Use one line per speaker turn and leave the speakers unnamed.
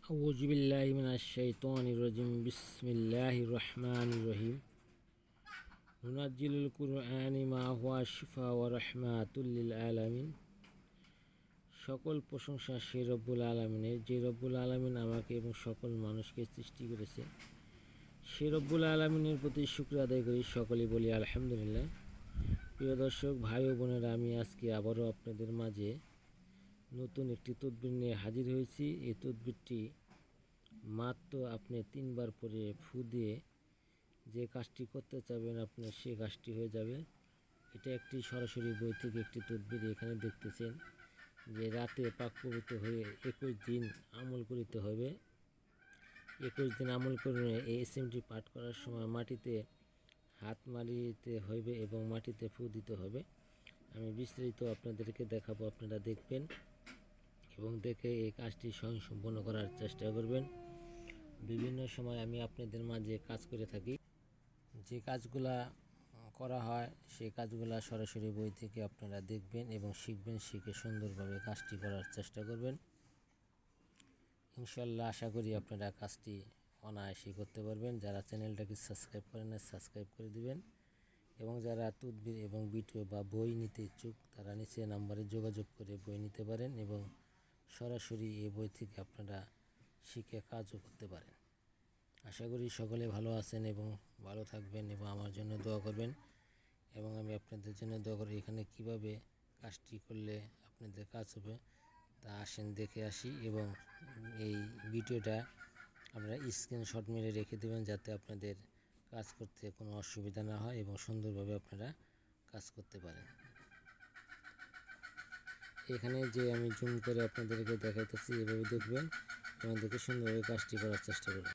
আউযু বিল্লাহি মিনাশ শাইতানির রাজিম বিসমিল্লাহির রহমানির রহিম নুনাজ্জিলুল কুরআনি মা হুয়া শিফা ওয়া রাহমাতুল লিল আলামিন। সকল প্রশংসা সেই রব্বুল আলামিনের, যে রব্বুল আলামিন আমাকে এবং সকল মানুষকে সৃষ্টি করেছে। সেই রব্বুল আলামিনের প্রতি শুকর আদায় করি, সকলেই বলি আলহামদুলিল্লাহ। প্রিয় দর্শক, ভাই ও বোনেরা, আমি আজকে আবারও আপনাদের মাঝে নতুন একটি তদবির নিয়ে হাজির হয়েছি। এই তদবিরটি মাত্র আপনি 3 বার পরে ফু দিয়ে যে কাজটি করতে চাবেন আপনার সেই কাজটি হয়ে যাবে। এটা একটি সরাসরি বই থেকে একটি তদবির। এখানে দেখতেছেন যে রাতে পাক পবিত্র হয়ে 21 দিন আমল করিতে হবে। 21 দিন আমল করে এই এসএমটি পাঠ করার সময় মাটিতে হাত মারিতে হইবে এবং মাটিতে ফু দিতে হবে। আমি বিস্তারিত আপনাদেরকে দেখাবো, আপনারা দেখবেন এবং দেখে এই কাজটি সম্পন্ন করার চেষ্টা করবেন। বিভিন্ন সময় আমি আপনাদের মাঝে কাজ করে থাকি, যে কাজগুলা করা হয় সেই কাজগুলা সরাসরি বই থেকে আপনারা দেখবেন এবং শিখবেন, শিখে সুন্দরভাবে কাজটি করার চেষ্টা করবেন। ইনশাল্লাহ আশা করি আপনারা কাজটি অনায়াসে করতে পারবেন। যারা চ্যানেলটাকে সাবস্ক্রাইব করেন না, সাবস্ক্রাইব করে দিবেন এবং যারা তদবির এবং ভিডিও বা বই নিতে ইচ্ছুক তারা নিচে নাম্বারে যোগাযোগ করে বই নিতে পারেন এবং সরাসরি এই বই থেকে আপনারা শিখে কাজও করতে পারেন। আশা করি সকলে ভালো আছেন এবং ভালো থাকবেন এবং আমার জন্য দোয়া করবেন এবং আমি আপনাদের জন্য দোয়া করি। এখানে কিভাবে কাজটি করলে আপনাদের কাজ হবে তা আসেন দেখে আসি এবং এই ভিডিওটা আপনারা স্ক্রিনশট মেরে রেখে দেবেন যাতে আপনাদের কাজ করতে কোনো অসুবিধা না হয় এবং সুন্দরভাবে আপনারা কাজ করতে পারেন। এখানে যে আমি জুম করে আপনাদেরকে দেখাইতেছি, এভাবে দেখবেন এবং দেখে সুন্দরভাবে কাজটি করার চেষ্টা করবেন।